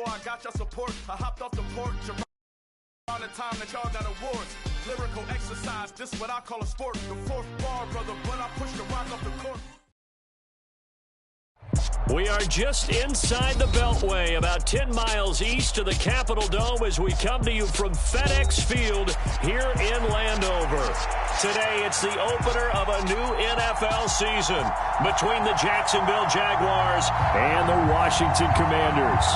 before I got your support. I hopped off the porch around the time that y'all got awards. Lyrical exercise, this what I call a sport. The fourth bar, brother, when I push the rock off the court. We are just inside the Beltway, about 10 miles east of the Capitol Dome as we come to you from FedEx Field here in Landover. Today, it's the opener of a new NFL season between the Jacksonville Jaguars and the Washington Commanders.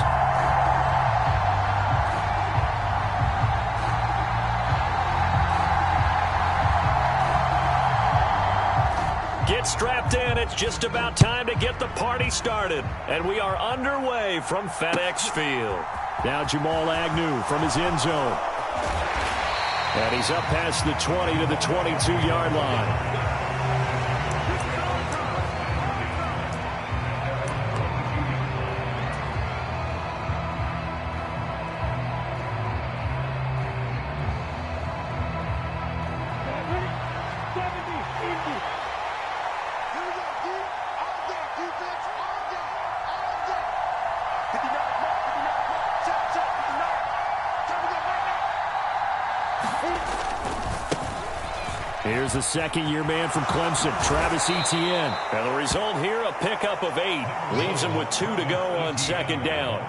Get strapped in. It's just about time to get the party started. And we are underway from FedEx Field. Now Jamal Agnew from his end zone. And he's up past the 20 to the 22-yard line. Here's the second-year man from Clemson, Travis Etienne. And the result here, a pickup of 8. Leaves him with 2 to go on second down.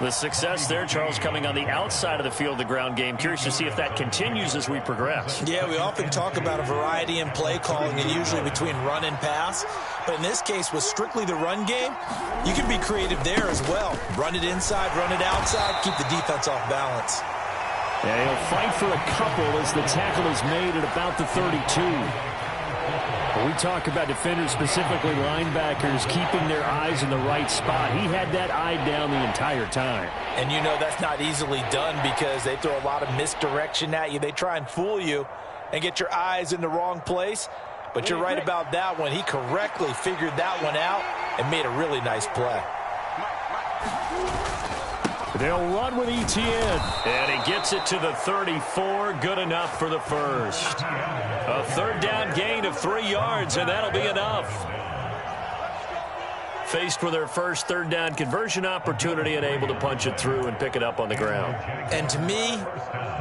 The success there, Charles, coming on the outside of the field, the ground game. Curious to see if that continues as we progress. Yeah, we often talk about a variety in play calling and usually between run and pass. But in this case, with strictly the run game, you can be creative there as well. Run it inside, run it outside, keep the defense off balance. Yeah, he'll fight for a couple as the tackle is made at about the 32. When we talk about defenders, specifically linebackers, keeping their eyes in the right spot. He had that eye down the entire time. And you know that's not easily done because they throw a lot of misdirection at you. They try and fool you and get your eyes in the wrong place. But you're right about that one. He correctly figured that one out and made a really nice play. They'll run with Etienne. And he gets it to the 34. Good enough for the first. A third down gain of 3 yards, and that'll be enough. Faced with their first third down conversion opportunity and able to punch it through and pick it up on the ground. And to me,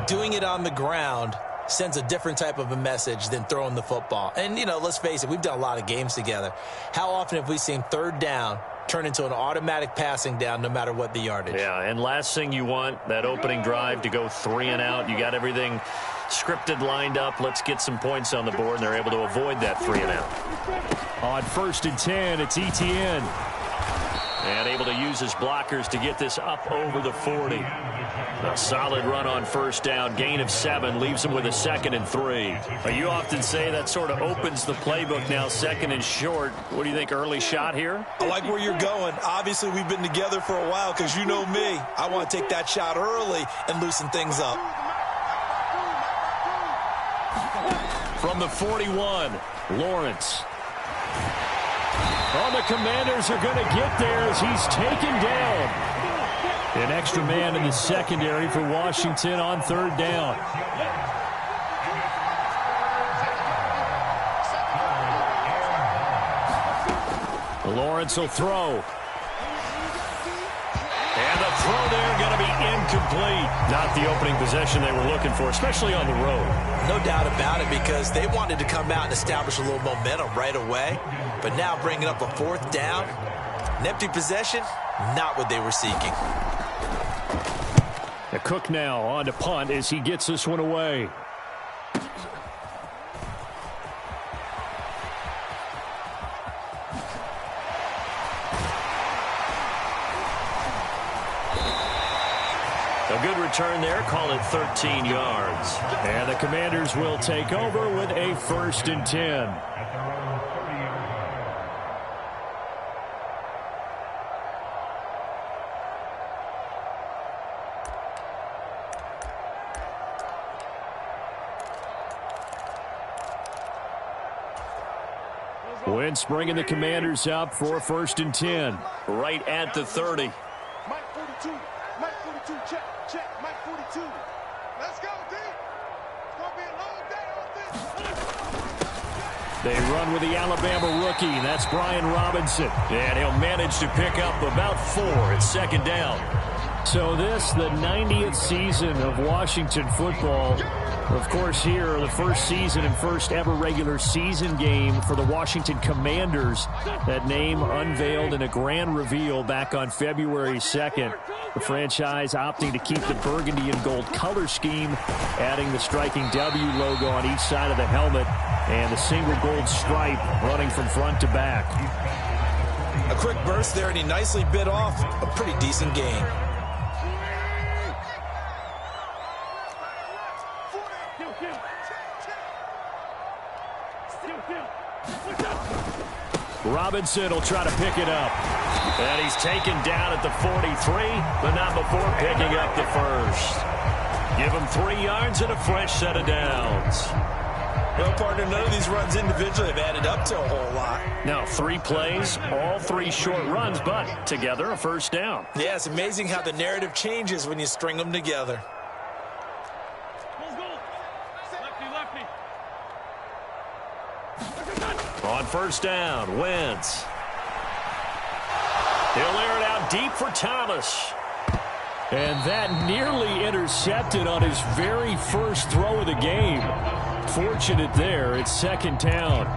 doing it on the ground sends a different type of a message than throwing the football. And, you know, let's face it, we've done a lot of games together. How often have we seen third down turn into an automatic passing down no matter what the yardage? Yeah, and last thing you want, that opening drive to go 3 and out. You got everything scripted, lined up. Let's get some points on the board, and they're able to avoid that 3 and out. On 1st and 10, it's Etienne. And able to use his blockers to get this up over the 40. A solid run on first down. Gain of 7 leaves him with a 2nd and 3. You often say that sort of opens the playbook now, 2nd and short. What do you think, early shot here? I like where you're going. Obviously, we've been together for a while because you know me. I want to take that shot early and loosen things up. From the 41, Lawrence. Oh, the Commanders are going to get there as he's taken down. An extra man in the secondary for Washington on third down. Lawrence will throw. And the throw there going to be incomplete. Not the opening possession they were looking for, especially on the road. No doubt about it, because they wanted to come out and establish a little momentum right away. But now bringing up a 4th down, an empty possession, not what they were seeking. The Cook now on to punt as he gets this one away. A good return there, call it 13 yards. And the Commanders will take over with a 1st and 10. Wentz bringing the Commanders up for 1st and 10. Right at the 30. Mike 42. Mike 42. Check. Mike 42. Let's go, D. It's going to be a long day on this. They run with the Alabama rookie. That's Brian Robinson. And he'll manage to pick up about 4 at second down. So this, the 90th season of Washington football. Of course, here, the first season and first ever regular season game for the Washington Commanders. That name unveiled in a grand reveal back on February 2nd. The franchise opting to keep the burgundy and gold color scheme, adding the striking W logo on each side of the helmet and the single gold stripe running from front to back. A quick burst there, and he nicely bit off a pretty decent gain. Robinson will try to pick it up. And he's taken down at the 43, but not before picking up the first. Give him 3 yards and a fresh set of downs. Well, partner, none of these runs individually have added up to a whole lot. Now, 3 plays, all 3 short runs, but together a first down. Yeah, it's amazing how the narrative changes when you string them together. On first down, Wentz. He'll air it out deep for Thomas. And that nearly intercepted on his very first throw of the game. Fortunate there, it's second down.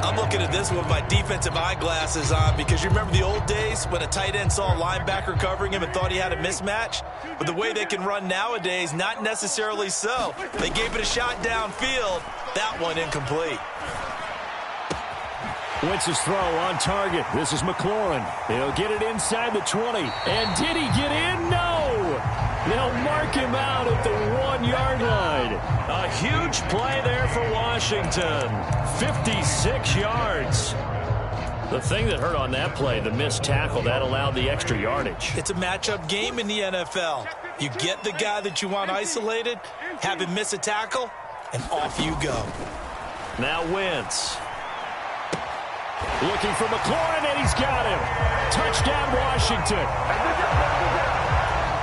I'm looking at this with my defensive eyeglasses on because you remember the old days when a tight end saw a linebacker covering him and thought he had a mismatch? But the way they can run nowadays, not necessarily so. They gave it a shot downfield. That one incomplete. Wentz's throw on target. This is McLaurin. He'll get it inside the 20. And did he get in? No! They'll mark him out at the 1-yard line. A huge play there for Washington. 56 yards. The thing that hurt on that play, the missed tackle, that allowed the extra yardage. It's a matchup game in the NFL. You get the guy that you want isolated, have him miss a tackle, and off you go. Now Wentz. Looking for McLaurin, and he's got him. Touchdown, Washington.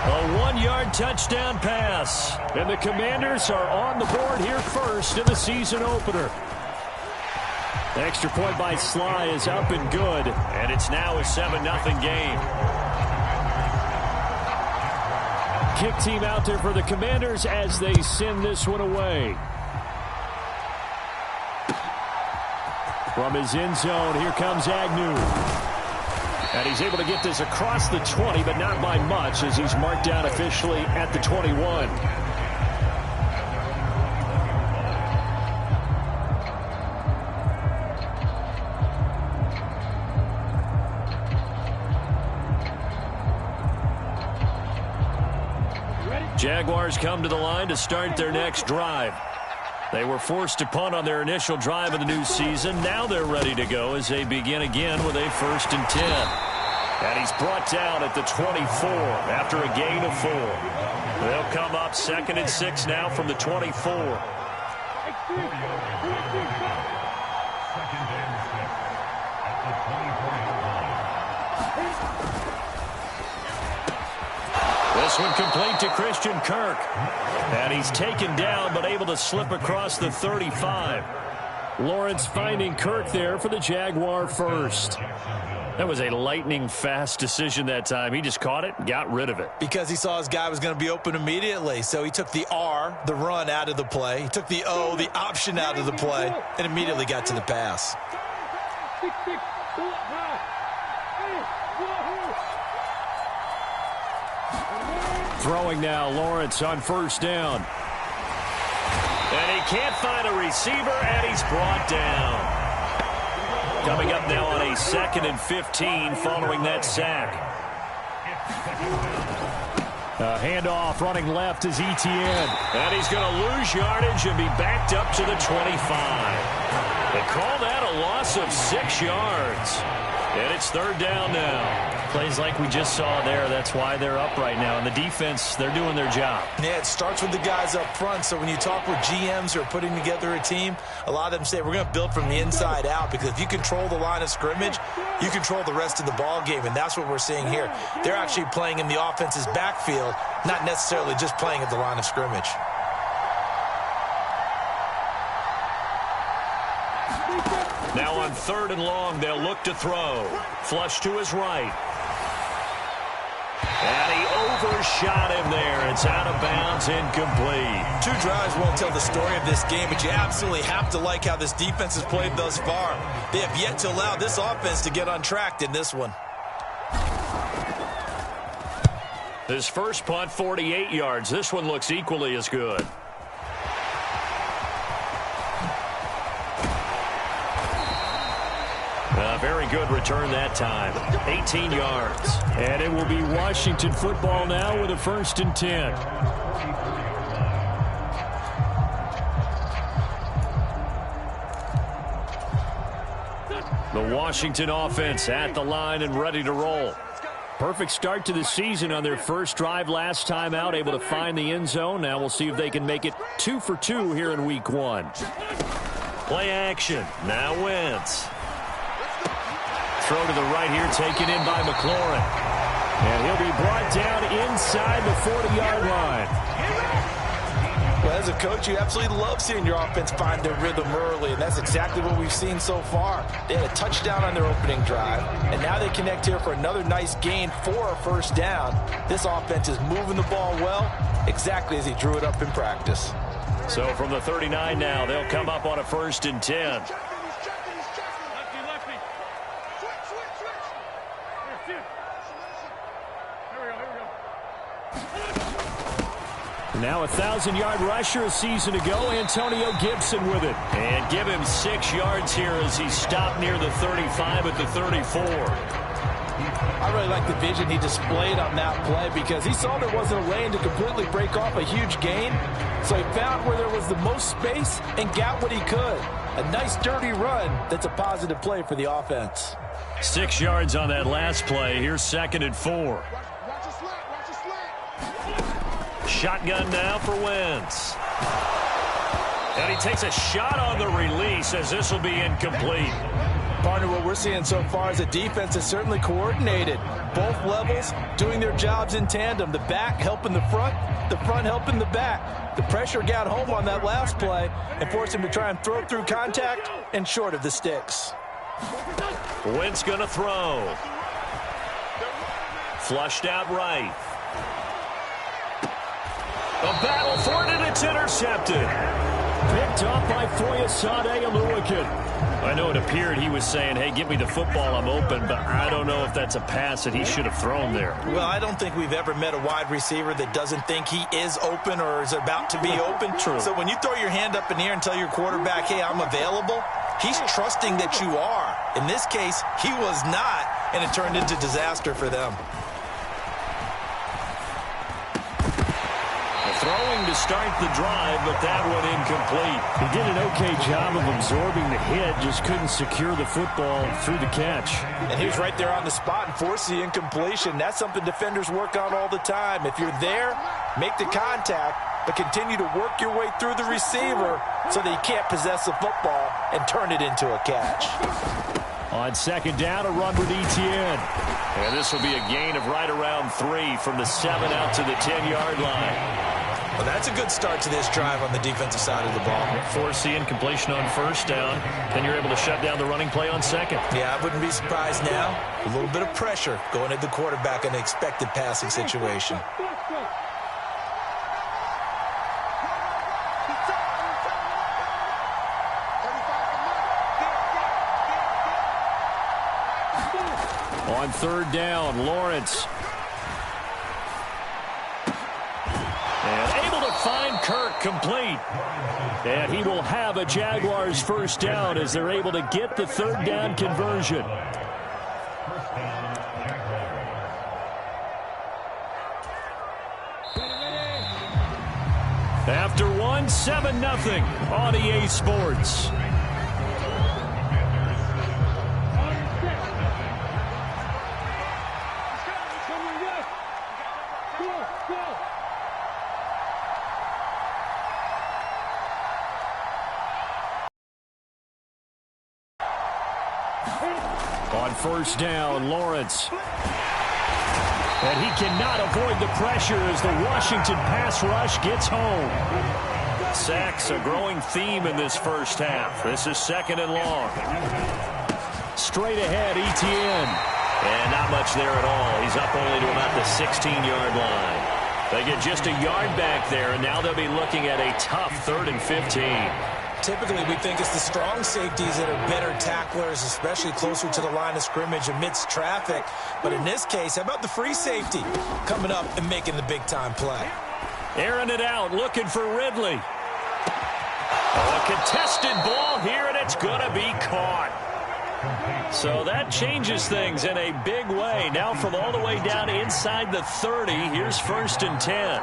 A 1-yard touchdown pass. And the Commanders are on the board here first in the season opener. The extra point by Sly is up and good. And it's now a 7-0 game. Kick team out there for the Commanders as they send this one away. From his end zone, here comes Agnew. And he's able to get this across the 20, but not by much as he's marked down officially at the 21. Jaguars come to the line to start their next drive. They were forced to punt on their initial drive of the new season. Now they're ready to go as they begin again with a 1st and 10. And he's brought down at the 24 after a gain of 4. They'll come up 2nd and 6 now from the 24. This one complete to Christian Kirk. And he's taken down but able to slip across the 35. Lawrence finding Kirk there for the Jaguar first. That was a lightning-fast decision that time. He just caught it and got rid of it. Because he saw his guy was going to be open immediately. So he took the R, the run, out of the play. He took the O, the option, out of the play, and immediately got to the pass. Throwing now, Lawrence on first down. And he can't find a receiver, and he's brought down. Coming up now on a 2nd and 15 following that sack. A handoff running left is Etienne. And he's going to lose yardage and be backed up to the 25. They call that a loss of 6 yards. And it's 3rd down now. Plays like we just saw there. That's why they're up right now. And the defense, they're doing their job. Yeah, it starts with the guys up front. So when you talk with GMs who are putting together a team, a lot of them say we're going to build from the inside out, because if you control the line of scrimmage, you control the rest of the ball game. And that's what we're seeing here. They're actually playing in the offense's backfield, not necessarily just playing at the line of scrimmage. third and long, they'll look to throw. Flush to his right. And he overshot him there. It's out of bounds, incomplete. 2 drives won't tell the story of this game, but you absolutely have to like how this defense has played thus far. They have yet to allow this offense to get untracked in this one. His first punt, 48 yards. This one looks equally as good. A very good return that time. 18 yards. And it will be Washington football now with a 1st and 10. The Washington offense at the line and ready to roll. Perfect start to the season on their first drive last time out, able to find the end zone. Now we'll see if they can make it 2 for 2 here in week 1. Play action. Now Wentz. Throw to the right here, taken in by McLaurin. And he'll be brought down inside the 40-yard line. Well, as a coach, you absolutely love seeing your offense find their rhythm early, and that's exactly what we've seen so far. They had a touchdown on their opening drive, and now they connect here for another nice gain for a 1st down. This offense is moving the ball well, exactly as he drew it up in practice. So from the 39 now, they'll come up on a 1st and 10. Now a 1,000-yard rusher a season ago, Antonio Gibson with it. And give him 6 yards here as he stopped near the 35 at the 34. I really like the vision he displayed on that play because he saw there wasn't a lane to completely break off a huge gain. So he found where there was the most space and got what he could. A nice dirty run that's a positive play for the offense. 6 yards on that last play. Here's 2nd and 4. Shotgun now for Wentz. And he takes a shot on the release as this will be incomplete. Partner, what we're seeing so far is the defense is certainly coordinated. Both levels doing their jobs in tandem. The back helping the front helping the back. The pressure got home on that last play and forced him to try and throw through contact and short of the sticks. Wentz going to throw. Flushed out right. A battle for it, and it's intercepted. Picked off by Foyesade Oluwakin. I know it appeared he was saying, hey, give me the football, I'm open, but I don't know if that's a pass that he should have thrown there. Well, I don't think we've ever met a wide receiver that doesn't think he is open or is about to be open. True. So when you throw your hand up in the air and tell your quarterback, hey, I'm available, he's trusting that you are. In this case, he was not, and it turned into disaster for them. Throwing to start the drive, but that one incomplete. He did an okay job of absorbing the hit, just couldn't secure the football through the catch. And he was right there on the spot and forced the incompletion. That's something defenders work on all the time. If you're there, make the contact, but continue to work your way through the receiver so that he can't possess the football and turn it into a catch. On 2nd down, a run with Etienne. And this will be a gain of right around 3 from the 7 out to the 10-yard line. Well, that's a good start to this drive on the defensive side of the ball. Force the incompletion on 1st down. Then you're able to shut down the running play on 2nd. Yeah, I wouldn't be surprised now. A little bit of pressure going at the quarterback in an expected passing situation. On 3rd down, Lawrence. And able to find Kirk complete. And he will have a Jaguars 1st down as they're able to get the 3rd down conversion. After one, 7-0 on EA Sports. On 1st down, Lawrence. And he cannot avoid the pressure as the Washington pass rush gets home. Sacks, a growing theme in this first half. This is 2nd and long. Straight ahead, Etienne. And not much there at all. He's up only to about the 16-yard line. They get just a yard back there, and now they'll be looking at a tough 3rd and 15. Typically, we think it's the strong safeties that are better tacklers, especially closer to the line of scrimmage amidst traffic. But in this case, how about the free safety coming up and making the big-time play? Airing it out, looking for Ridley. A contested ball here, and it's going to be caught. So that changes things in a big way. Now from all the way down inside the 30, here's 1st and 10.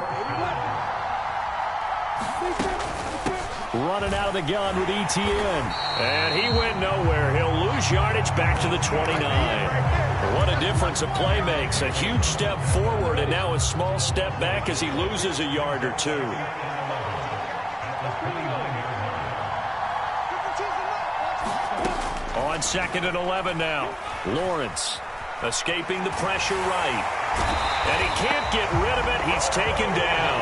Running out of the gun with Etienne. And he went nowhere. He'll lose yardage back to the 29. What a difference a play makes. A huge step forward and now a small step back as he loses a yard or two. On 2nd and 11 now. Lawrence escaping the pressure right. And he can't get rid of it. He's taken down.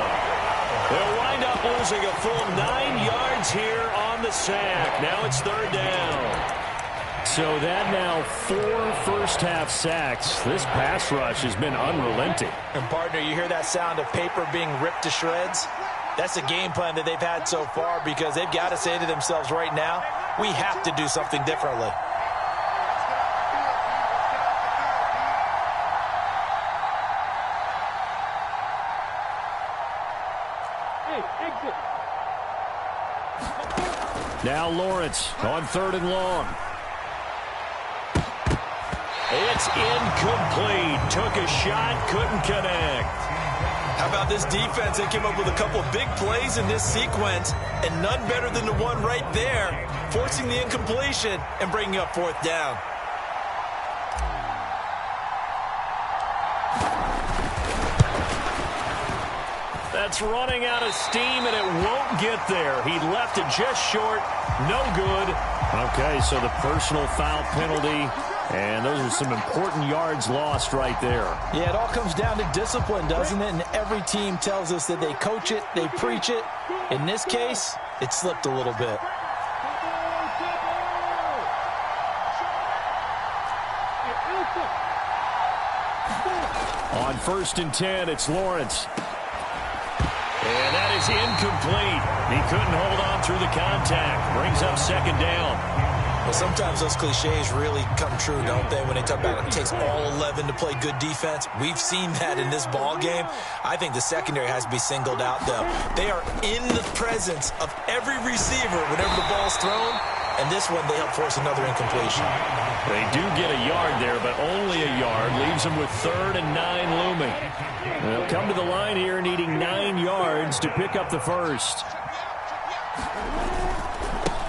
They'll wind up losing a full 9 yards here on the sack. Now it's 3rd down. So that now 4 first-half sacks. This pass rush has been unrelenting. And, partner, you hear that sound of paper being ripped to shreds? That's a game plan that they've had so far because they've got to say to themselves right now, we have to do something differently. Now Lawrence on 3rd and long. It's incomplete. Took a shot, couldn't connect. How about this defense? They came up with a couple big plays in this sequence, and none better than the one right there, forcing the incompletion and bringing up 4th down. That's running out of steam, and it won't get there. He left it just short. No good. Okay, so the personal foul penalty, and those are some important yards lost right there. Yeah, it all comes down to discipline, doesn't it? And every team tells us that they coach it, they preach it. In this case, it slipped a little bit. On 1st and 10, it's Lawrence. And that is incomplete. He couldn't hold on through the contact. Brings up 2nd down. Well, sometimes those cliches really come true, don't they? When they talk about it takes all 11 to play good defense. We've seen that in this ball game. I think the secondary has to be singled out, though. They are in the presence of every receiver whenever the ball's thrown. And this one, they help force another incompletion. They do get a yard there, but only a yard. Leaves them with 3rd and 9 looming. They'll come to the line here needing 9 yards to pick up the first.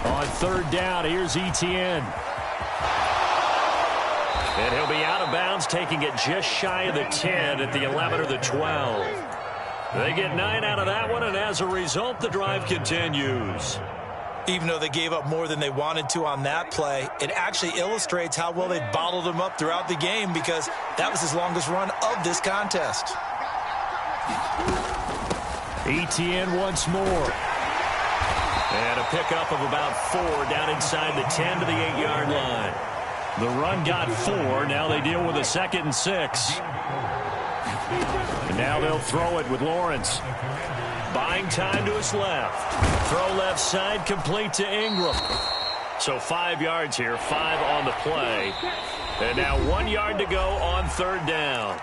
On 3rd down, here's Etienne. And he'll be out of bounds, taking it just shy of the 10 at the 11 or the 12. They get 9 out of that one, and as a result, the drive continues. Even though they gave up more than they wanted to on that play, it actually illustrates how well they bottled them up throughout the game because that was his longest run of this contest. Etienne once more. And a pickup of about 4 down inside the 10 to the 8-yard line. The run got 4. Now they deal with a 2nd and 6. And now they'll throw it with Lawrence. Buying time to his left. Throw left side, complete to Ingram. So 5 yards here, 5 on the play. And now 1 yard to go on 3rd down.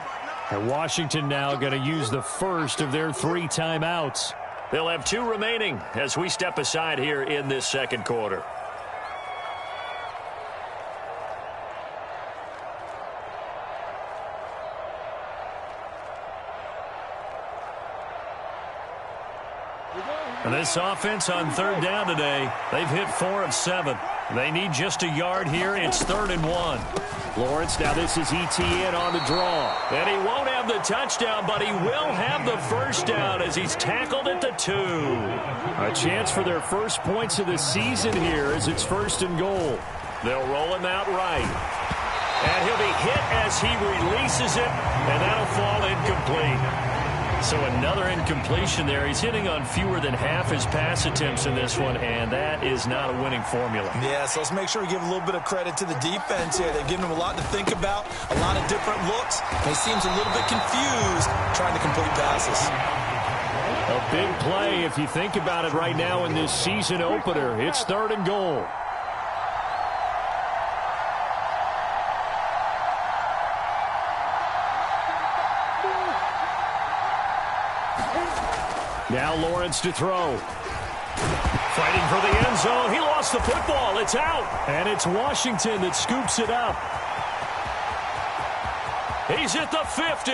And Washington now going to use the first of their 3 timeouts. They'll have 2 remaining as we step aside here in this 2nd quarter. And this offense on 3rd down today, they've hit 4 of 7. They need just a yard here. It's 3rd and 1. Lawrence, now this is Etienne on the draw. And he won't have the touchdown, but he will have the first down as he's tackled at the 2. A chance for their first points of the season here as it's 1st and goal. They'll roll him out right. And he'll be hit as he releases it, and that'll fall incomplete. So another incompletion there. He's hitting on fewer than half his pass attempts in this one, and that is not a winning formula. Yeah, so let's make sure we give a little bit of credit to the defense here. They've given him a lot to think about, a lot of different looks. He seems a little bit confused trying to complete passes. A big play if you think about it right now in this season opener. It's 3rd and goal. Now Lawrence to throw. Fighting for the end zone. He lost the football. It's out. And it's Washington that scoops it up. He's at the 50.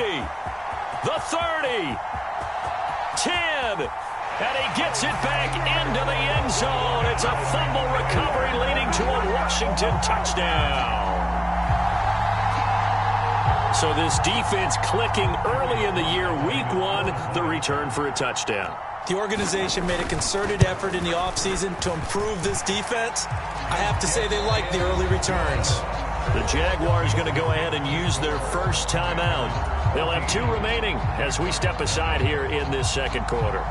The 30. 10. And he gets it back into the end zone. It's a fumble recovery leading to a Washington touchdown. So this defense clicking early in the year. Week 1, the return for a touchdown. The organization made a concerted effort in the offseason to improve this defense. I have to say they like the early returns. The Jaguars going to go ahead and use their first timeout. They'll have 2 remaining as we step aside here in this second quarter.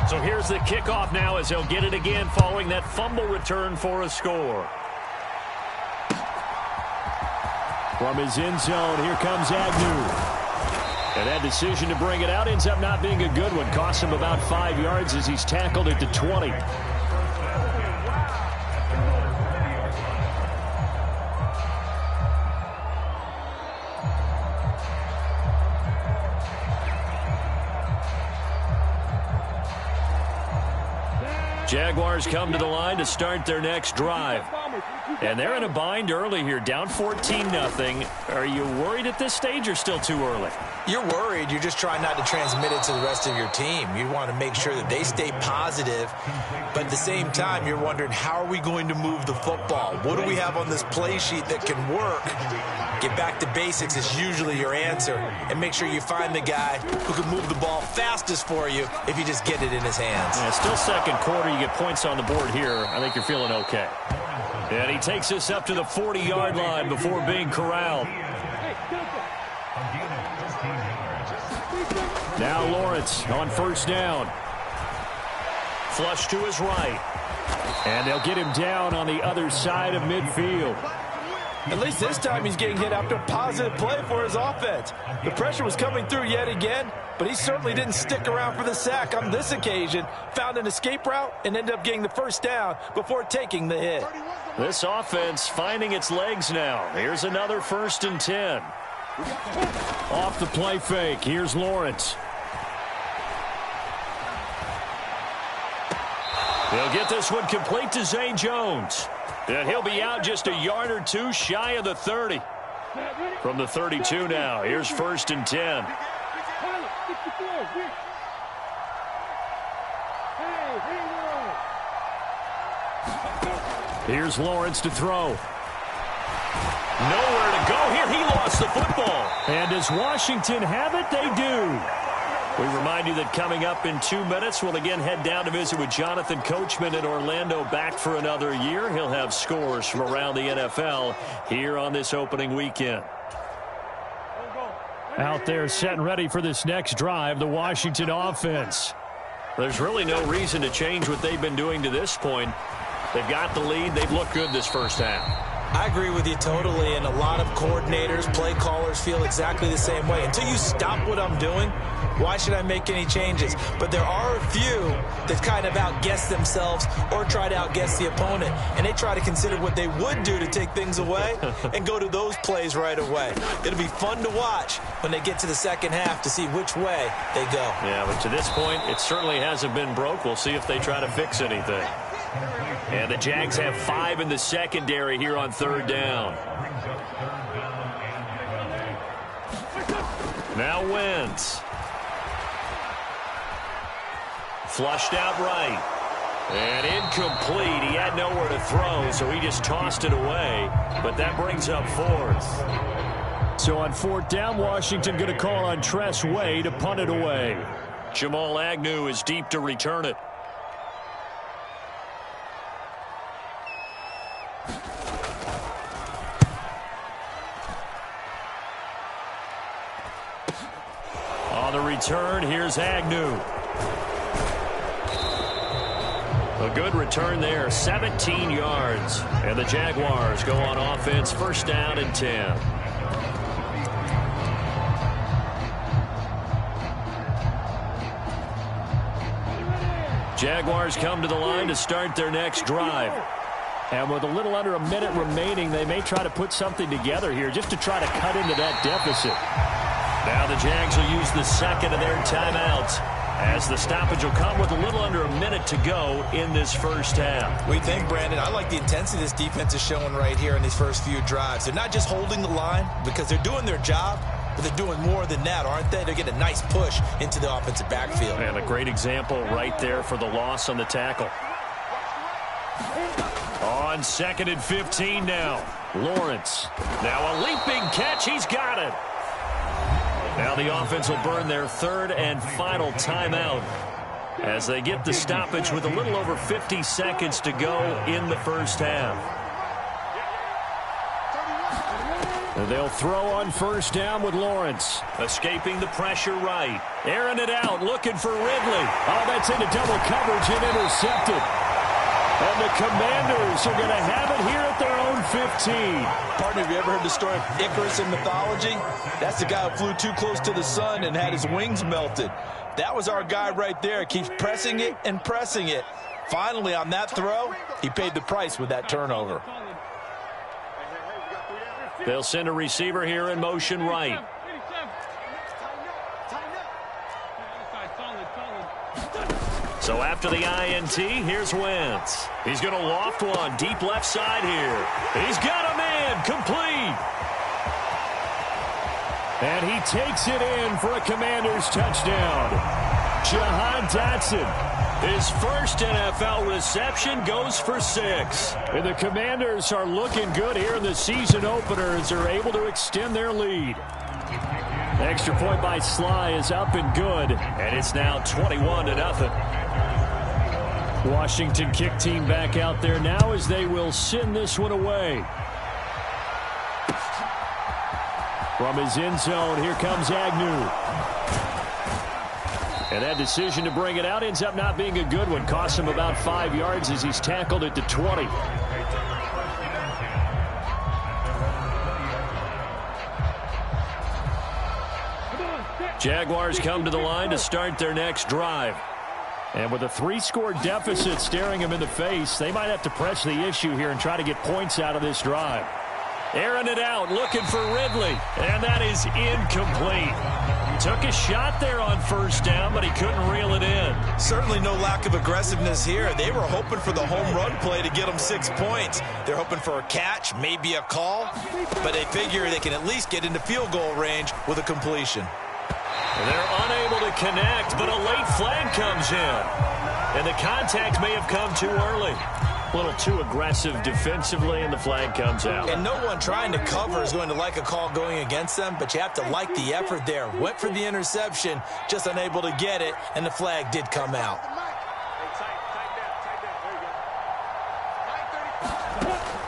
So here's the kickoff now as they'll get it again following that fumble return for a score. From his end zone, here comes Agnew. And that decision to bring it out ends up not being a good one. Costs him about 5 yards as he's tackled at the 20. Jaguars come to the line to start their next drive. And they're in a bind early here, down 14-0. Are you worried at this stage or still too early? You're worried. You're just trying not to transmit it to the rest of your team. You want to make sure that they stay positive. But at the same time, you're wondering, how are we going to move the football? What do we have on this play sheet that can work? Get back to basics is usually your answer. And make sure you find the guy who can move the ball fastest for you if you just get it in his hands. Yeah, still second quarter. You get points on the board here. I think you're feeling okay. And he takes us up to the 40-yard line before being corralled. Now Lawrence on first down. Flush to his right. And they'll get him down on the other side of midfield. At least this time he's getting hit after a positive play for his offense. The pressure was coming through yet again, but he certainly didn't stick around for the sack on this occasion. Found an escape route and ended up getting the first down before taking the hit. This offense finding its legs now. Here's another 1st and 10. Off the play fake. Here's Lawrence. They'll get this one complete to Zay Jones. And he'll be out just a yard or 2 shy of the 30. From the 32 now. Here's 1st and 10. Here's Lawrence to throw. Nowhere to go here. He lost the football. And does Washington have it? They do. We remind you that coming up in 2 minutes, we'll again head down to visit with Jonathan Coachman in Orlando, back for another year. He'll have scores from around the NFL here on this opening weekend. Out there set and ready for this next drive, the Washington offense. There's really no reason to change what they've been doing to this point. They've got the lead. They've looked good this first half. I agree with you totally, and a lot of coordinators, play callers feel exactly the same way. Until you stop what I'm doing, why should I make any changes? But there are a few that kind of outguess themselves or try to outguess the opponent, and they try to consider what they would do to take things away and go to those plays right away. It'll be fun to watch when they get to the second half to see which way they go. Yeah, but to this point, it certainly hasn't been broke. We'll see if they try to fix anything. And the Jags have 5 in the secondary here on 3rd down. Now Wentz. Flushed out right. And incomplete. He had nowhere to throw, so he just tossed it away. But that brings up 4th. So on 4th down, Washington going to call on Tress Way to punt it away. Jamal Agnew is deep to return it. return. Here's Agnew. A good return there, 17 yards. And the Jaguars go on offense, first down and 10. Jaguars come to the line to start their next drive. And with a little under a minute remaining, they may try to put something together here just to try to cut into that deficit. Now the Jags will use the second of their timeouts, as the stoppage will come with a little under a minute to go in this first half. We think, Brandon, I like the intensity this defense is showing right here in these first few drives. They're not just holding the line because they're doing their job, but they're doing more than that, aren't they? They're getting a nice push into the offensive backfield. And a great example right there for the loss on the tackle. On 2nd and 15 now. Lawrence. Now a leaping catch. He's got it. Now the offense will burn their third and final timeout as they get the stoppage with a little over 50 seconds to go in the first half. And they'll throw on first down with Lawrence. Escaping the pressure right. Airing it out, looking for Ridley. Oh, that's into double coverage and intercepted. And the Commanders are going to have it here at their own 15. Partner, have you ever heard the story of Icarus in mythology? That's the guy who flew too close to the sun and had his wings melted. That was our guy right there. Keeps pressing it and pressing it. Finally, on that throw, he paid the price with that turnover. They'll send a receiver here in motion right. So after the INT, here's Wentz. He's going to loft one deep left side here. He's got a man complete. And he takes it in for a Commanders touchdown. Jahan Dotson, his first NFL reception, goes for 6. And the Commanders are looking good here in the season opener as they're able to extend their lead. Extra point by Sly is up and good, and it's now 21-0. Washington kick team back out there now as they will send this one away. From his end zone, here comes Agnew. And that decision to bring it out ends up not being a good one. Costs him about 5 yards as he's tackled at the 20. Jaguars come to the line to start their next drive. And with a 3-score deficit staring him in the face, they might have to press the issue here and try to get points out of this drive. Airing it out, looking for Ridley. And that is incomplete. Took a shot there on first down, but he couldn't reel it in. Certainly no lack of aggressiveness here. They were hoping for the home run play to get them 6 points. They're hoping for a catch, maybe a call, but they figure they can at least get into field goal range with a completion. They're unable to connect, but a late flag comes in. And the contact may have come too early. A little too aggressive defensively, and the flag comes out. And no one trying to cover is going to like a call going against them, but you have to like the effort there. Went for the interception, just unable to get it, and the flag did come out.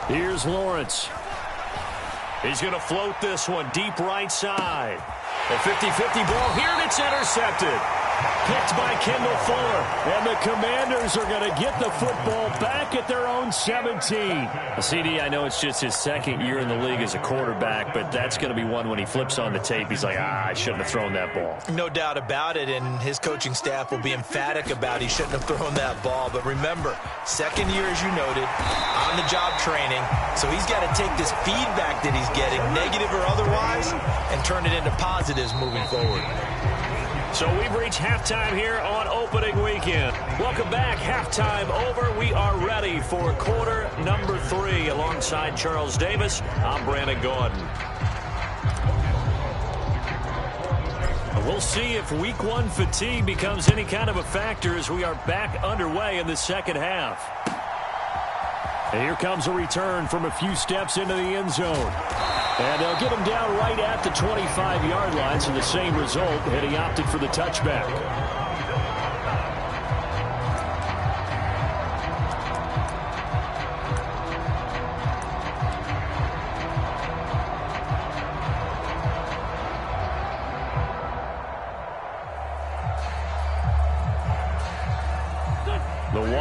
Here's Lawrence. He's going to float this one deep right side. A 50-50 ball here, and it's intercepted. Picked by Kendall Fuller. And the Commanders are going to get the football back at their own 17. CD, I know it's just his second year in the league as a quarterback, but that's going to be one when he flips on the tape. He's like, I shouldn't have thrown that ball. No doubt about it, and his coaching staff will be emphatic about he shouldn't have thrown that ball. But remember, second year, as you noted, on-the-job training. So he's got to take this feedback that he's getting, negative or otherwise, and turn it into positives moving forward. So we've reached halftime here on opening weekend. Welcome back. Halftime over. We are ready for quarter number 3. Alongside Charles Davis, I'm Brandon Gordon. We'll see if week 1 fatigue becomes any kind of a factor as we are back underway in the second half. And here comes a return from a few steps into the end zone. And they'll get him down right at the 25-yard line, so the same result, and he opted for the touchback.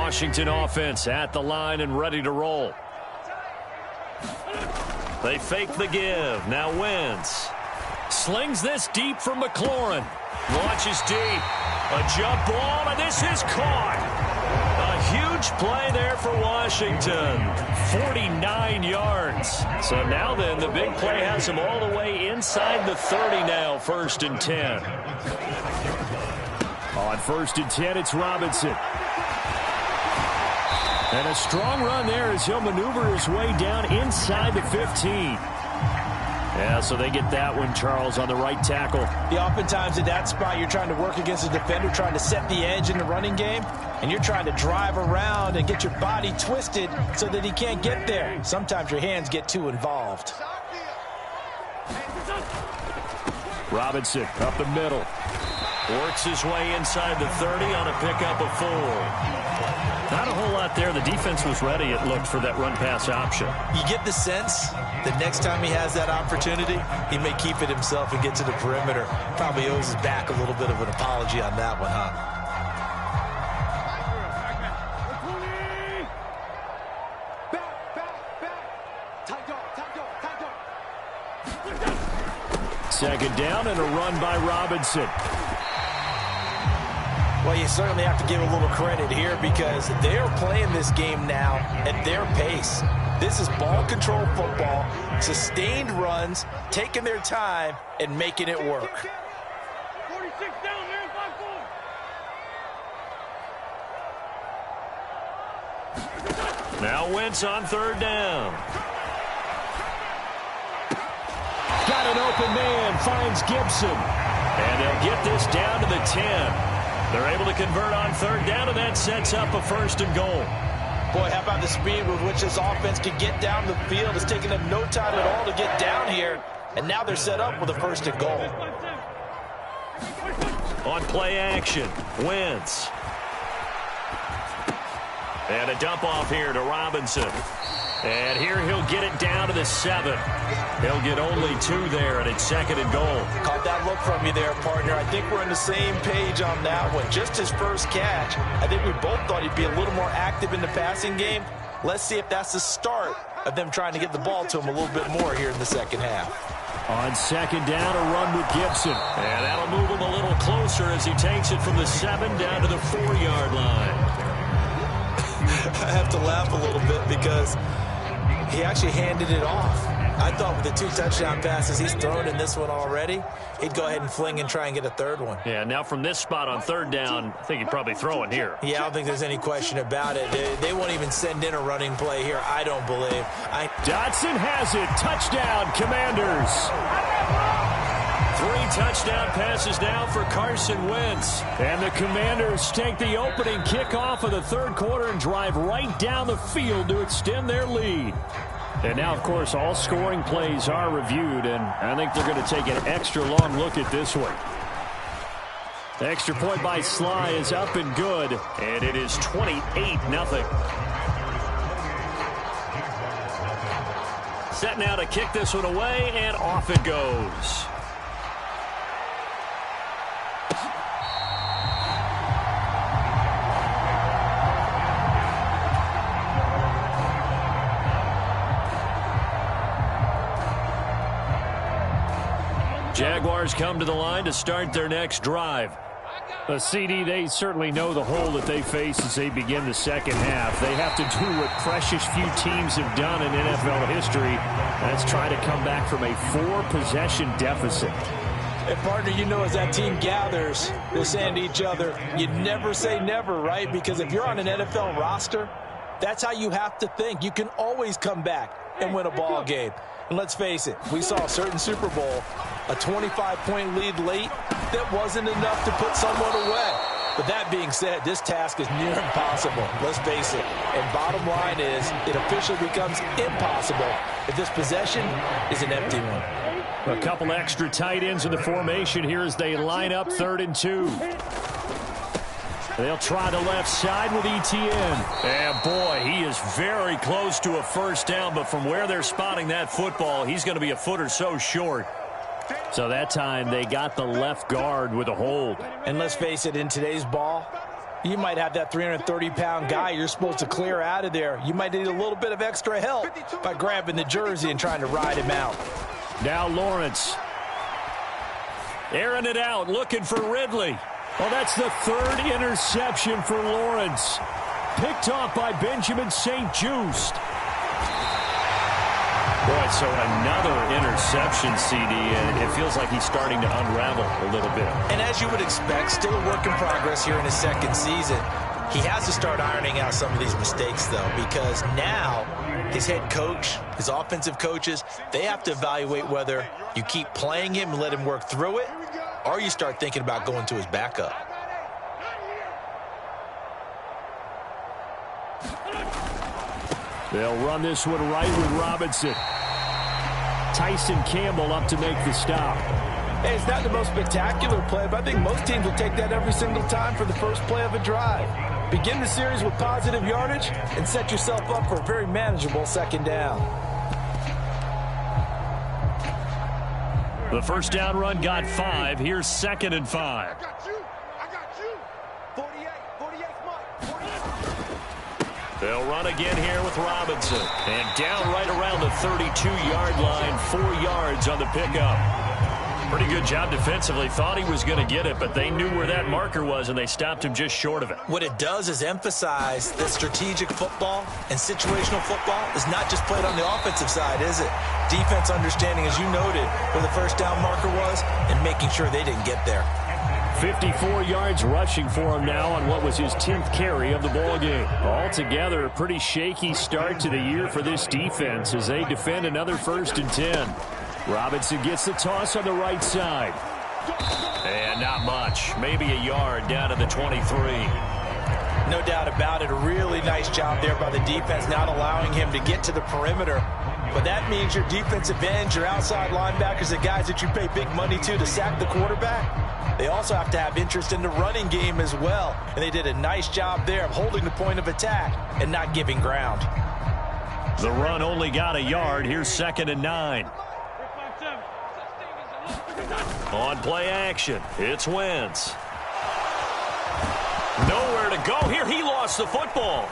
Washington offense at the line and ready to roll. They fake the give. Now Wentz slings this deep from McLaurin. Launches deep. A jump ball, and this is caught. A huge play there for Washington. 49 yards. So now then, the big play has them all the way inside the 30 now, 1st and 10. On 1st and 10, it's Robinson. And a strong run there as he'll maneuver his way down inside the 15. Yeah, so they get that one, Charles, on the right tackle. Yeah, oftentimes at that spot, you're trying to work against a defender, trying to set the edge in the running game, and you're trying to drive around and get your body twisted so that he can't get there. Sometimes your hands get too involved. Robinson up the middle. Works his way inside the 30 on a pickup of 4. Not a whole lot there. The defense was ready, it looked, for that run-pass option. You get the sense that next time he has that opportunity, he may keep it himself and get to the perimeter. Probably owes his back a little bit of an apology on that one, huh? Second down and a run by Robinson. Well, you certainly have to give a little credit here because they're playing this game now at their pace. This is ball control football, sustained runs, taking their time and making it work. 46 down, man, 5-4. Now Wentz on 3rd down. Got an open man, finds Gibson. And they'll get this down to the 10. They're able to convert on 3rd down, and that sets up a 1st and goal. Boy, how about the speed with which this offense can get down the field? It's taken them no time at all to get down here, and now they're set up with a 1st and goal. On play action, Wentz. And a dump off here to Robinson. And here he'll get it down to the 7. He'll get only 2 there, and it's 2nd and goal. Caught that look from you there, partner. I think we're on the same page on that one. Just his first catch. I think we both thought he'd be a little more active in the passing game. Let's see if that's the start of them trying to get the ball to him a little bit more here in the second half. On 2nd down, a run with Gibson. And that'll move him a little closer as he takes it from the 7 down to the 4-yard line. I have to laugh a little bit because he actually handed it off. I thought with the 2 touchdown passes he's thrown in this one already, he'd go ahead and fling and try and get a 3rd one. Yeah, now from this spot on 3rd down, I think he'd probably throw it here. Yeah, I don't think there's any question about it. They won't even send in a running play here, I don't believe. Dotson has it. Touchdown, Commanders. 3 touchdown passes now for Carson Wentz. And the Commanders take the opening kickoff of the 3rd quarter and drive right down the field to extend their lead. And now, of course, all scoring plays are reviewed, and I think they're going to take an extra long look at this one. The extra point by Sly is up and good, and it is 28-0. Set now to kick this one away, and off it goes. Jaguars come to the line to start their next drive. CD, they certainly know the hole that they face as they begin the second half. They have to do what precious few teams have done in NFL history. That's try to come back from a 4-possession deficit. And, partner, you know as that team gathers, they're saying to each other, you never say never, right? Because if you're on an NFL roster, that's how you have to think. You can always come back and win a ball game. And let's face it, we saw a certain Super Bowl, a 25-point lead late, that wasn't enough to put someone away. But that being said, this task is near impossible. Let's face it. And bottom line is, it officially becomes impossible if this possession is an empty one. A couple extra tight ends in the formation here as they line up 3rd and 2. They'll try the left side with Etienne. And, boy, he is very close to a 1st down, but from where they're spotting that football, he's going to be a foot or so short. So that time they got the left guard with a hold. And let's face it, in today's ball, You might have that 330-pound guy you're supposed to clear out of there. You might need a little bit of extra help by grabbing the jersey and trying to ride him out. Now Lawrence. Airing it out, looking for Ridley. Well, that's the third interception for Lawrence. Picked off by Benjamin St-Juste. Boy, so another interception, CD, and it feels like he's starting to unravel a little bit. And as you would expect, still a work in progress here in his second season. He has to start ironing out some of these mistakes, though, because now his head coach, his offensive coaches, they have to evaluate whether you keep playing him and let him work through it, or you start thinking about going to his backup. They'll run this one right with Robinson. Tyson Campbell up to make the stop. Hey, it's not the most spectacular play, but I think most teams will take that every single time for the first play of a drive. Begin the series with positive yardage and set yourself up for a very manageable second down. The first down run got 5. Here's 2nd and 5. I got you. 48 Mike. 48. They'll run again here with Robinson. And down right around the 32-yard line, 4 yards on the pickup. Pretty good job defensively. Thought he was going to get it, but they knew where that marker was, and they stopped him just short of it. What it does is emphasize that strategic football and situational football is not just played on the offensive side, is it? Defense understanding, as you noted, where the first down marker was and making sure they didn't get there. 54 yards rushing for him now on what was his 10th carry of the ballgame. Altogether, a pretty shaky start to the year for this defense as they defend another 1st and 10. Robinson gets the toss on the right side. And not much. Maybe a yard down to the 23. No doubt about it. A really nice job there by the defense, not allowing him to get to the perimeter. But that means your defensive ends, your outside linebackers, the guys that you pay big money to sack the quarterback, they also have to have interest in the running game as well. And they did a nice job there of holding the point of attack and not giving ground. The run only got a yard. Here's 2nd and 9. On play action, it's Wentz. Nowhere to go here. He lost the football.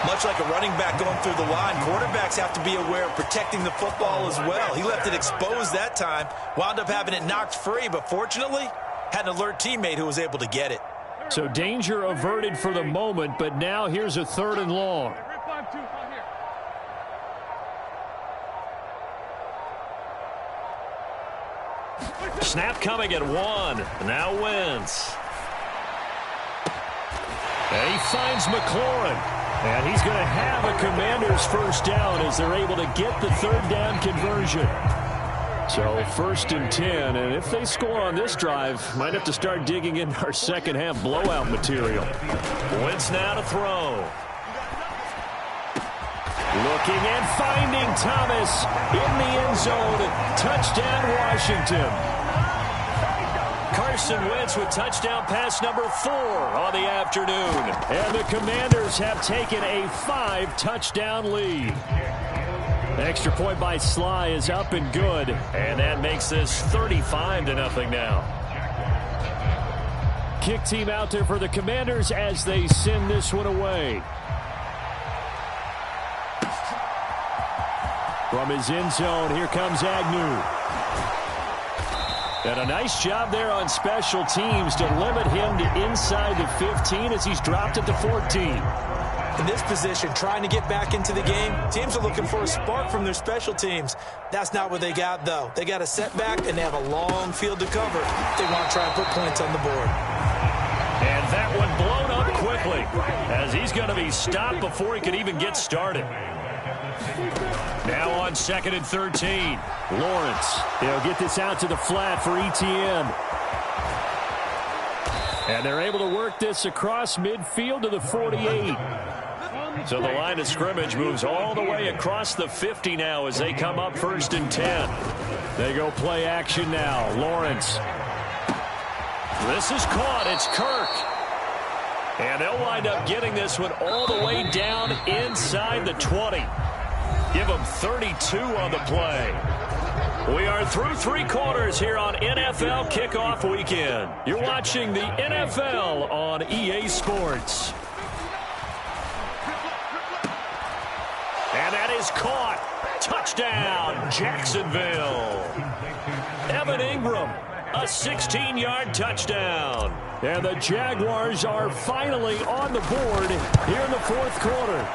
Much like a running back going through the line, quarterbacks have to be aware of protecting the football as well. He left it exposed that time, wound up having it knocked free, but fortunately, had an alert teammate who was able to get it. So danger averted for the moment, but now here's a 3rd and long. Snap coming at 1. Now Wentz. And he finds McLaurin. And he's going to have a Commanders first down as they're able to get the 3rd down conversion. So 1st and 10. And if they score on this drive, might have to start digging in our second half blowout material. Wentz now to throw. Looking and finding Thomas in the end zone. Touchdown, Washington. Carson Wentz with touchdown pass number 4 on the afternoon. And the Commanders have taken a 5-touchdown lead. Extra point by Sly is up and good. And that makes this 35-0 now. Kick team out there for the Commanders as they send this one away. From his end zone, here comes Agnew. And a nice job there on special teams to limit him to inside the 15 as he's dropped at the 14. In this position, trying to get back into the game, teams are looking for a spark from their special teams. That's not what they got, though. They got a setback, and they have a long field to cover. They want to try and put points on the board. And that one blown up quickly as he's going to be stopped before he could even get started. Now on 2nd and 13. Lawrence. They'll get this out to the flat for Etienne. And they're able to work this across midfield to the 48. So the line of scrimmage moves all the way across the 50 now as they come up 1st and 10. They go play action now. Lawrence. This is caught. It's Kirk. And they'll wind up getting this one all the way down inside the 20. Give them 32 on the play. We are through 3 quarters here on NFL Kickoff Weekend. You're watching the NFL on EA Sports. And that is caught. Touchdown, Jacksonville. Evan Ingram, a 16-yard touchdown. And the Jaguars are finally on the board here in the 4th quarter.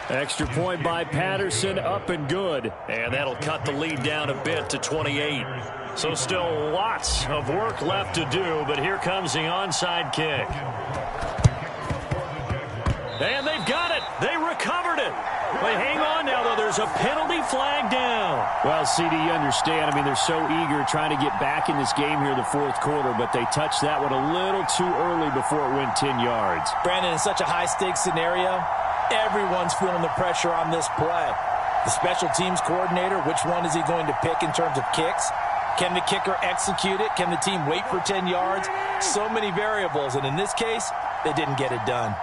Extra point by Patterson, up and good. And that'll cut the lead down a bit to 28. So still lots of work left to do, but here comes the onside kick. And they've got it. They recovered it. They hang on now, though. There's a penalty flag down. Well, CD, you understand. I mean, they're so eager trying to get back in this game here in the 4th quarter, but they touched that one a little too early before it went 10 yards. Brandon, in such a high-stakes scenario, everyone's feeling the pressure on this play. The special teams coordinator, which one is he going to pick in terms of kicks? Can the kicker execute it? Can the team wait for 10 yards? So many variables, and in this case, they didn't get it done.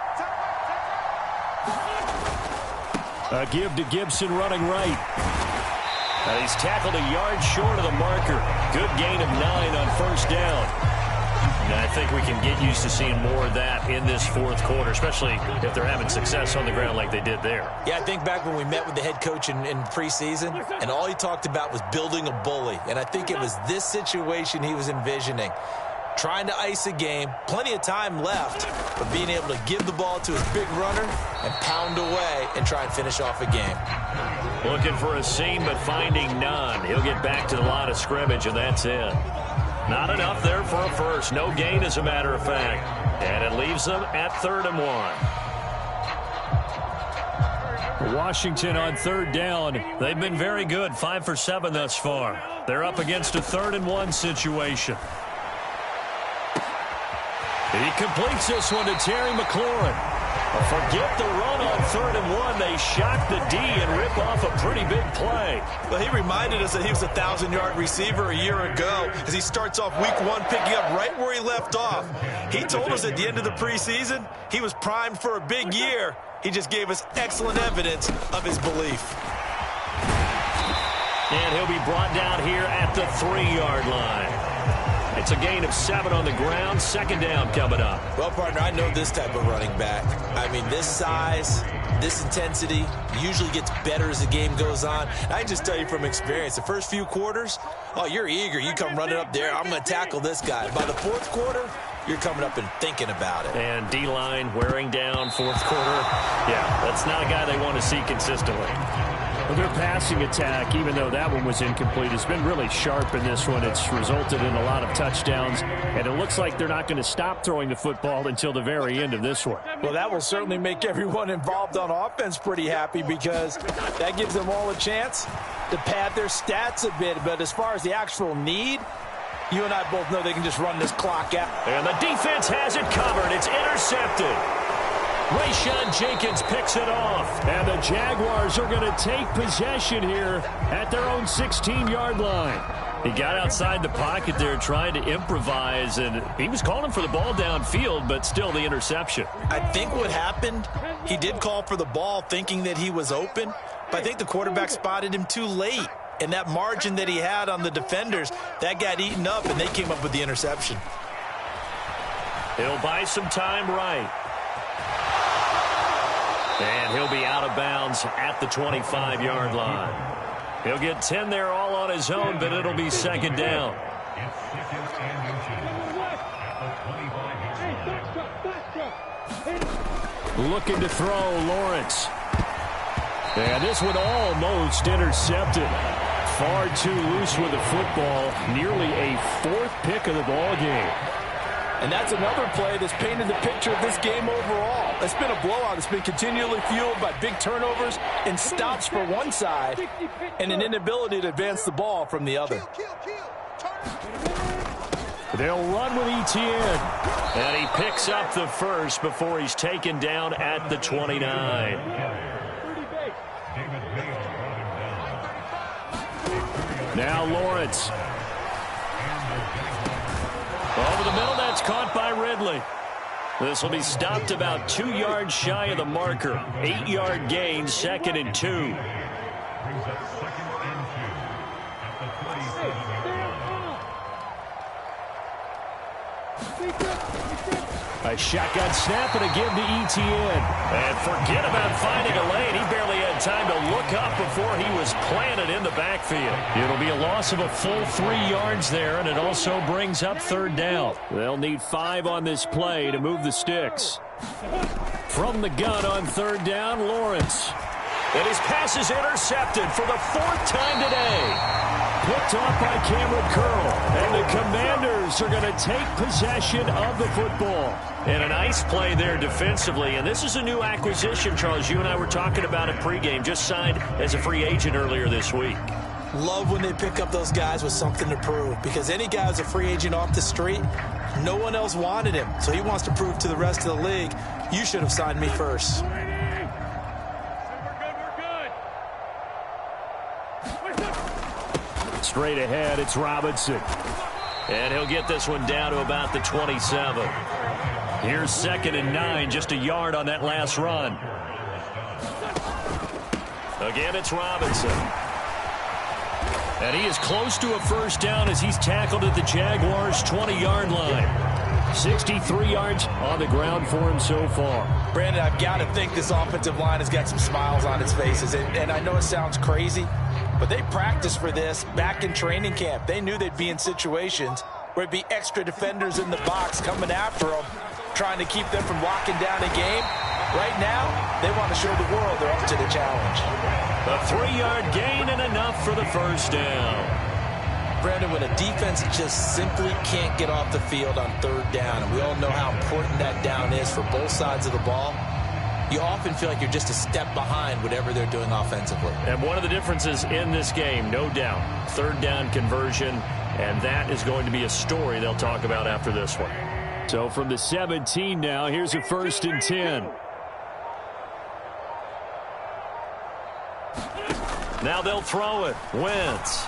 A give to Gibson running right. He's tackled a yard short of the marker. Good gain of 9 on 1st down. And I think we can get used to seeing more of that in this 4th quarter, especially if they're having success on the ground like they did there. Yeah, I think back when we met with the head coach in preseason, and all he talked about was building a bully. And I think it was this situation he was envisioning. Trying to ice a game, plenty of time left, but being able to give the ball to his big runner and pound away and try and finish off a game. Looking for a seam, but finding none. He'll get back to the line of scrimmage, and that's it. Not enough there for a first. No gain, as a matter of fact. And it leaves them at 3rd and 1. Washington on 3rd down. They've been very good, 5 for 7 thus far. They're up against a 3rd and 1 situation. He completes this one to Terry McLaurin. Forget the run on 3rd and 1. They shock the D and rip off a pretty big play. Well, he reminded us that he was a 1,000-yard receiver a year ago as he starts off week 1 picking up right where he left off. He told us at the end of the preseason he was primed for a big year. He just gave us excellent evidence of his belief. And he'll be brought down here at the 3-yard line. It's a gain of 7 on the ground. 2nd down coming up. Well, partner, I know this type of running back. I mean, this size, this intensity usually gets better as the game goes on. And I can just tell you from experience, the first few quarters, oh, you're eager. You come running up there. I'm going to tackle this guy. By the 4th quarter, you're coming up and thinking about it. And D-line wearing down 4th quarter. Yeah, that's not a guy they want to see consistently. Well, their passing attack, even though that one was incomplete, has been really sharp in this one. It's resulted in a lot of touchdowns, and it looks like they're not going to stop throwing the football until the very end of this one. Well, that will certainly make everyone involved on offense pretty happy because that gives them all a chance to pad their stats a bit. But as far as the actual need, you and I both know they can just run this clock out. And the defense has it covered. It's intercepted. Rayshawn Jenkins picks it off. And the Jaguars are going to take possession here at their own 16-yard line. He got outside the pocket there trying to improvise, and he was calling for the ball downfield, but still the interception. I think what happened, he did call for the ball thinking that he was open, but I think the quarterback spotted him too late. And that margin that he had on the defenders, that got eaten up, and they came up with the interception. He'll buy some time right. And he'll be out of bounds at the 25-yard line. He'll get 10 there all on his own, but it'll be 2nd down. Looking to throw, Lawrence. And this one almost intercepted. Far too loose with the football. Nearly a 4th pick of the ball game. And that's another play that's painted the picture of this game overall. It's been a blowout. It's been continually fueled by big turnovers and stops for one side and an inability to advance the ball from the other. They'll run with Etienne. And he picks up the first before he's taken down at the 29. Now Lawrence. Over the middle, that's caught by Ridley. This will be stopped about 2 yards shy of the marker. 8-yard gain, 2nd and 2. A shotgun snap and a give to Etienne. And forget about finding a lane. He barely had time to look up before he was planted in the backfield. It'll be a loss of a full 3 yards there, and it also brings up third down. They'll need 5 on this play to move the sticks. From the gun on third down, Lawrence. And his pass is intercepted for the 4th time today. Picked off by Cameron Curl. And the Commanders are going to take possession of the football. And a nice play there defensively. And this is a new acquisition, Charles. You and I were talking about it pregame. Just signed as a free agent earlier this week. Love when they pick up those guys with something to prove. Because any guy who's a free agent off the street, no one else wanted him. So he wants to prove to the rest of the league, you should have signed me first. Straight ahead, it's Robinson. And he'll get this one down to about the 27. Here's 2nd and 9, just a yard on that last run. Again, it's Robinson. And he is close to a first down as he's tackled at the Jaguars' 20-yard line. 63 yards on the ground for him so far. Brandon, I've got to think this offensive line has got some smiles on its faces. And I know it sounds crazy, but they practiced for this back in training camp. They knew they'd be in situations where it'd be extra defenders in the box coming after them, trying to keep them from locking down a game. Right now, they want to show the world they're up to the challenge. A 3-yard gain and enough for the first down. Brandon, when a defense just simply can't get off the field on third down, and we all know how important that down is for both sides of the ball, you often feel like you're just a step behind whatever they're doing offensively. And one of the differences in this game, no doubt, third down conversion, and that is going to be a story they'll talk about after this one. So from the 17 now, here's a 1st and 10. Now they'll throw it. Wentz.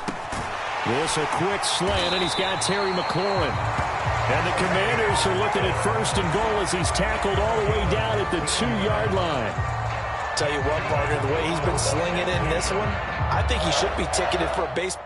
This a quick slant, and he's got Terry McLaurin. And the Commanders are looking at 1st and goal as he's tackled all the way down at the 2-yard line. Tell you what, partner, the way he's been slinging in this one, I think he should be ticketed for a base